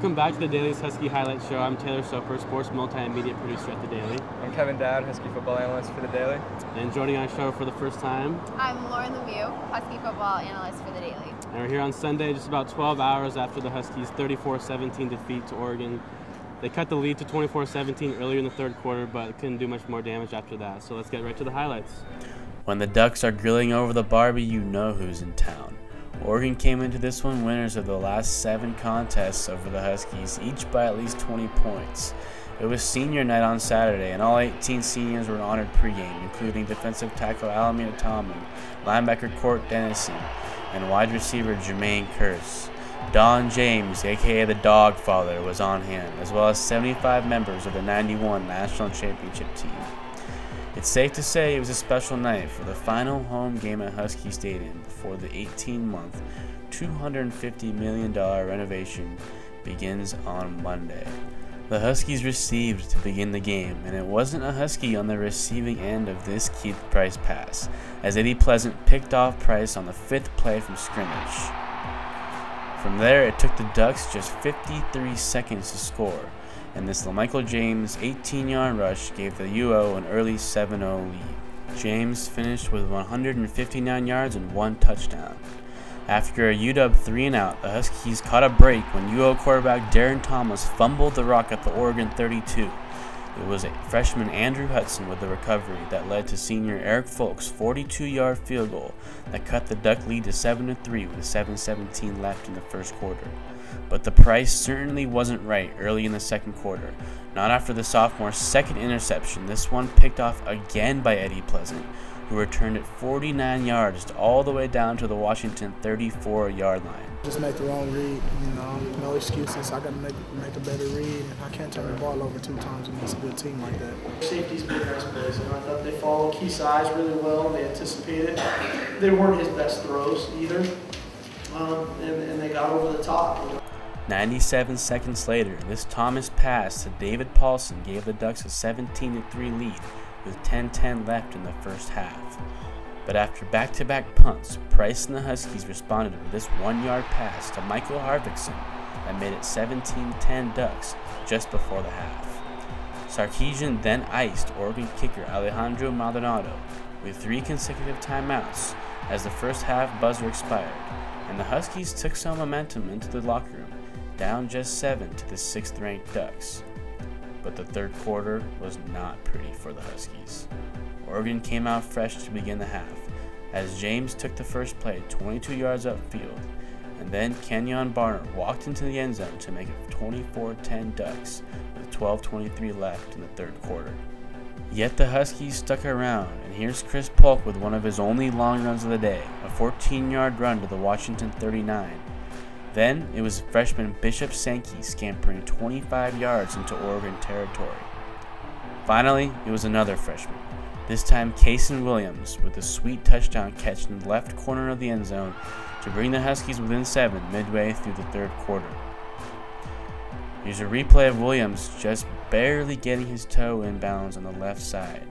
Welcome back to the Daily's Husky Highlight Show. I'm Taylor Soper, sports multimedia producer at the Daily. I'm Kevin Dowd, Husky football analyst for the Daily. And joining our show for the first time, I'm Lauren Lemieux, Husky football analyst for the Daily. And we're here on Sunday, just about 12 hours after the Huskies' 34-17 defeat to Oregon. They cut the lead to 24-17 earlier in the third quarter, but couldn't do much more damage after that. So let's get right to the highlights. When the Ducks are grilling over the Barbie, you know who's in town. Oregon came into this one winners of the last 7 contests over the Huskies, each by at least 20 points. It was senior night on Saturday, and all 18 seniors were honored pregame, including defensive tackle Alameda Tomlin, linebacker Court Dennison, and wide receiver Jermaine Kearse. Don James, aka the Dogfather, was on hand, as well as 75 members of the '91 National Championship team. It's safe to say it was a special night for the final home game at Husky Stadium before the 18-month, $250 million renovation begins on Monday. The Huskies received to begin the game, and it wasn't a Husky on the receiving end of this Keith Price pass, as Eddie Pleasant picked off Price on the 5th play from scrimmage. From there, it took the Ducks just 53 seconds to score, and this LaMichael James 18-yard rush gave the UO an early 7-0 lead. James finished with 159 yards and 1 touchdown. After a UW 3-and-out, the Huskies caught a break when UO quarterback Darren Thomas fumbled the rock at the Oregon 32. It was freshman Andrew Hudson with the recovery that led to senior Eric Folk's 42-yard field goal that cut the Duck lead to 7-3 with 7:17 left in the first quarter. But the price certainly wasn't right early in the second quarter. Not after the sophomore's second interception, this one picked off again by Eddie Pleasant, who returned it 49 yards all the way down to the Washington 34-yard line. Just make the wrong read, no excuses. I got to make a better read. I can't turn the ball over 2 times against a good team like that. Safety's been nice plays. I thought they followed key size really well. They anticipated. They weren't his best throws either, and they got over the top. 97 seconds later, this Thomas pass to David Paulson gave the Ducks a 17-3 lead with 10:10 left in the first half. But after back-to-back punts, Price and the Huskies responded with this 1-yard pass to Michael Harvickson that made it 17-10 Ducks just before the half. Sarkisian then iced Oregon kicker Alejandro Maldonado with 3 consecutive timeouts as the first half buzzer expired, and the Huskies took some momentum into the locker room, down just 7 to the 6th-ranked Ducks. But the third quarter was not pretty for the Huskies. Oregon came out fresh to begin the half, as James took the first play 22 yards upfield, and then Kenyon Barner walked into the end zone to make it 24-10 Ducks with 12:23 left in the third quarter. Yet the Huskies stuck around, and here's Chris Polk with one of his only long runs of the day, a 14-yard run to the Washington 39. Then it was freshman Bishop Sankey scampering 25 yards into Oregon territory. Finally, it was another freshman, this time Kasen Williams with a sweet touchdown catch in the left corner of the end zone to bring the Huskies within 7 midway through the third quarter. Here's a replay of Williams just barely getting his toe in bounds on the left side.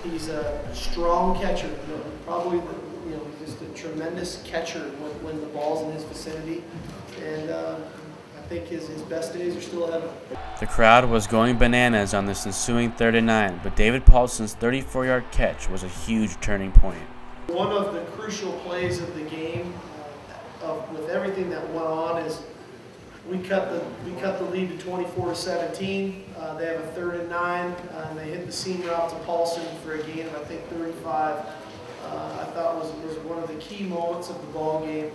He's a strong catcher, probably just a tremendous catcher when the ball's in his vicinity, and I think his best days are still ahead of him. The crowd was going bananas on this ensuing 3rd and 9, but David Paulson's 34-yard catch was a huge turning point. One of the crucial plays of the game, with everything that went on, is we cut the lead to 24-17. They have a 3rd and 9, and they hit the seam route to Paulson for a gain of I think 35. I thought was one of the key moments of the ball game.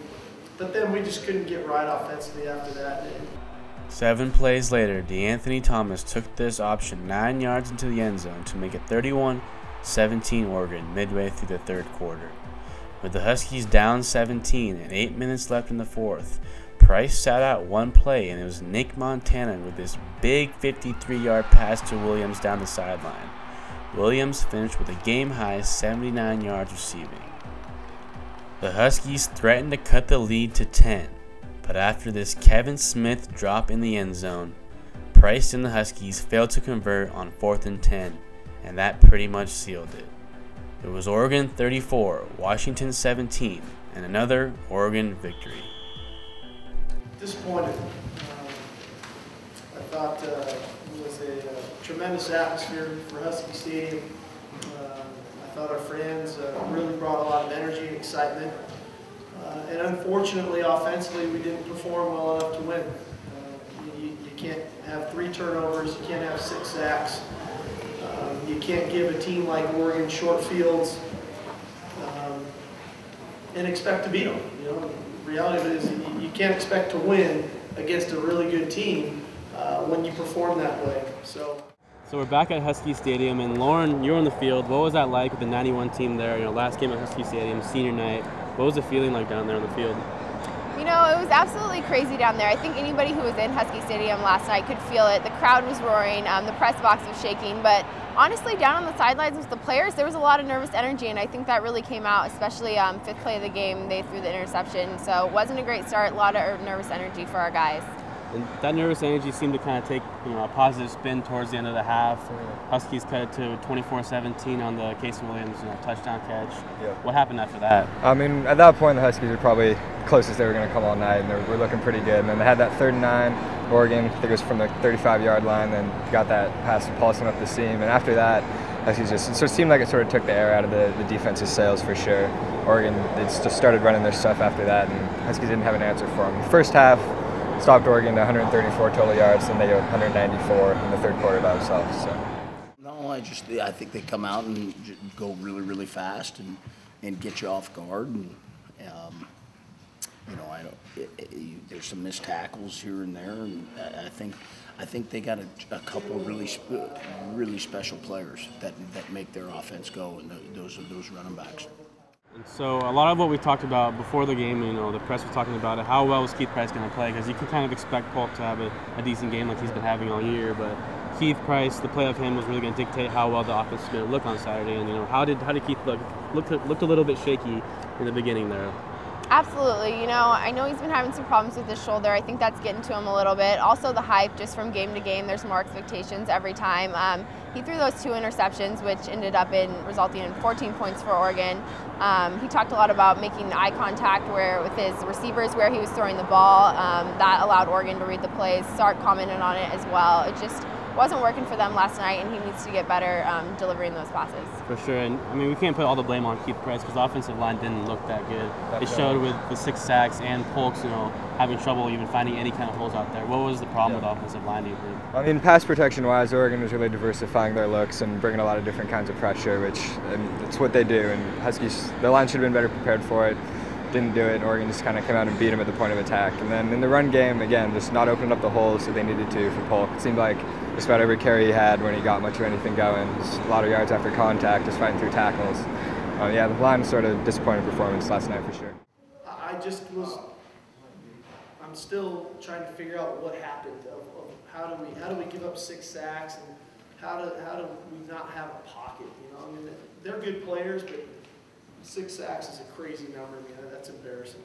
But then we just couldn't get right offensively after that. 7 plays later, DeAnthony Thomas took this option 9 yards into the end zone to make it 31-17 Oregon midway through the third quarter. With the Huskies down 17 and 8 minutes left in the fourth, Price sat out 1 play, and it was Nick Montana with this big 53-yard pass to Williams down the sideline. Williams finished with a game-high 79 yards receiving. The Huskies threatened to cut the lead to 10, but after this Kevin Smith drop in the end zone, Price and the Huskies failed to convert on 4th and 10, and that pretty much sealed it. It was Oregon 34, Washington 17, and another Oregon victory. disappointed. I thought it was a tremendous atmosphere for Husky Stadium. I thought our fans really brought a lot of energy and excitement. And unfortunately, offensively, we didn't perform well enough to win. You can't have 3 turnovers, you can't have 6 sacks. You can't give a team like Oregon short fields and expect to beat them. You know, the reality of it is you can't expect to win against a really good team when you perform that way. So we're back at Husky Stadium, and Lauren, you're on the field. What was that like with the 91 team there? You know, last game at Husky Stadium, senior night. What was the feeling like down there on the field? You know, it was absolutely crazy down there. I think anybody who was in Husky Stadium last night could feel it. The crowd was roaring, the press box was shaking, but honestly, down on the sidelines with the players, there was a lot of nervous energy, and I think that really came out, especially 5th play of the game, they threw the interception. So it wasn't a great start, a lot of nervous energy for our guys. And that nervous energy seemed to kind of take, you know, a positive spin towards the end of the half. Huskies cut it to 24-17 on the Kasen Williams, touchdown catch. Yeah. What happened after that? I mean, at that point, the Huskies were probably closest they were going to come all night, and they were looking pretty good. And then they had that 3rd and 9, Oregon, I think it was from the 35-yard line, then got that pass pulsing up the seam. And after that, Huskies it seemed like it sort of took the air out of the defense's sails for sure. Oregon, they just started running their stuff after that, and Huskies didn't have an answer for them. The first half stopped Oregon to 134 total yards, and they go 194 in the 3rd quarter by themselves. So. No, I think they come out and go really, really fast and get you off guard. And there's some missed tackles here and there, and I think they got a couple of really special players that make their offense go, and those are those running backs. And so a lot of what we talked about before the game, the press was talking about it, how well was Keith Price going to play? Because you can kind of expect Polk to have a decent game like he's been having all year, but Keith Price, the play of him was really going to dictate how well the offense is going to look on Saturday. And how did Keith look? Looked a little bit shaky in the beginning there. Absolutely. I know he's been having some problems with his shoulder. I think that's getting to him a little bit. Also the hype, just from game to game, there's more expectations every time. He threw those 2 interceptions, which ended up resulting in 14 points for Oregon. He talked a lot about making eye contact with his receivers where he was throwing the ball. That allowed Oregon to read the plays. Sark commented on it as well. It just wasn't working for them last night, and he needs to get better delivering those passes. For sure, and we can't put all the blame on Keith Price because the offensive line didn't look that good. It showed with the 6 sacks and Polk's, having trouble even finding any kind of holes out there. What was the problem with the offensive line, do you think? I mean, pass protection-wise, Oregon was really diversifying their looks and bringing a lot of different kinds of pressure, which it's what they do. And Huskies, the line should have been better prepared for it. Didn't do it, and Oregon just kind of came out and beat them at the point of attack. And then in the run game, again, just not opening up the holes that they needed to for Polk. It seemed like just about every carry he had when he got much of anything going, just a lot of yards after contact, just fighting through tackles. The line sort of disappointing performance last night for sure. I'm still trying to figure out what happened. How do we give up 6 sacks, and how do we not have a pocket? They're good players, but 6 sacks is a crazy number. That's embarrassing.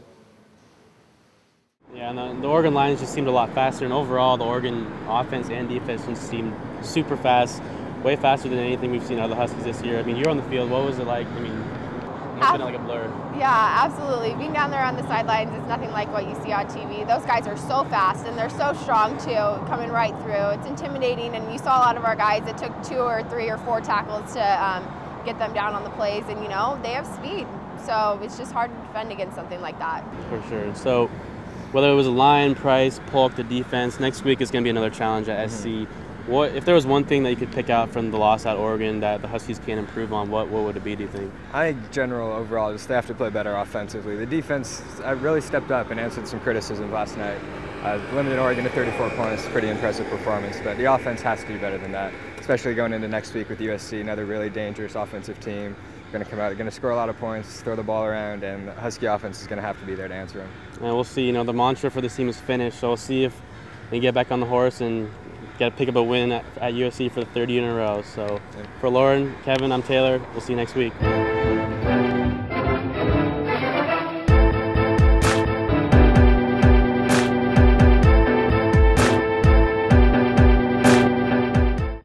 Yeah, and the Oregon lines just seemed a lot faster, and overall the Oregon offense and defense just seemed super fast, way faster than anything we've seen out of the Huskies this year. You're on the field. What was it like? It must have been like a blur. Yeah, absolutely. Being down there on the sidelines is nothing like what you see on TV. Those guys are so fast, and they're so strong too, coming right through. It's intimidating, and you saw a lot of our guys. It took 2 or 3 or 4 tackles to get them down on the plays, and they have speed, so it's just hard to defend against something like that. For sure. So whether it was a line, Price, Polk, the defense, next week is going to be another challenge at SC. What if there was one thing that you could pick out from the loss at Oregon that the Huskies can improve on? What would it be, do you think? I think general overall, just they have to play better offensively. The defense really stepped up and answered some criticism last night. Limited Oregon to 34 points, pretty impressive performance, but the offense has to be better than that, especially going into next week with USC, another really dangerous offensive team. Going to come out, going to score a lot of points, throw the ball around, and the Husky offense is going to have to be there to answer them. And we'll see. The mantra for this team is finish, so we'll see if they get back on the horse and pick up a win at USC for the 3rd year in a row. So for Lauren, Kevin, I'm Taylor. We'll see you next week.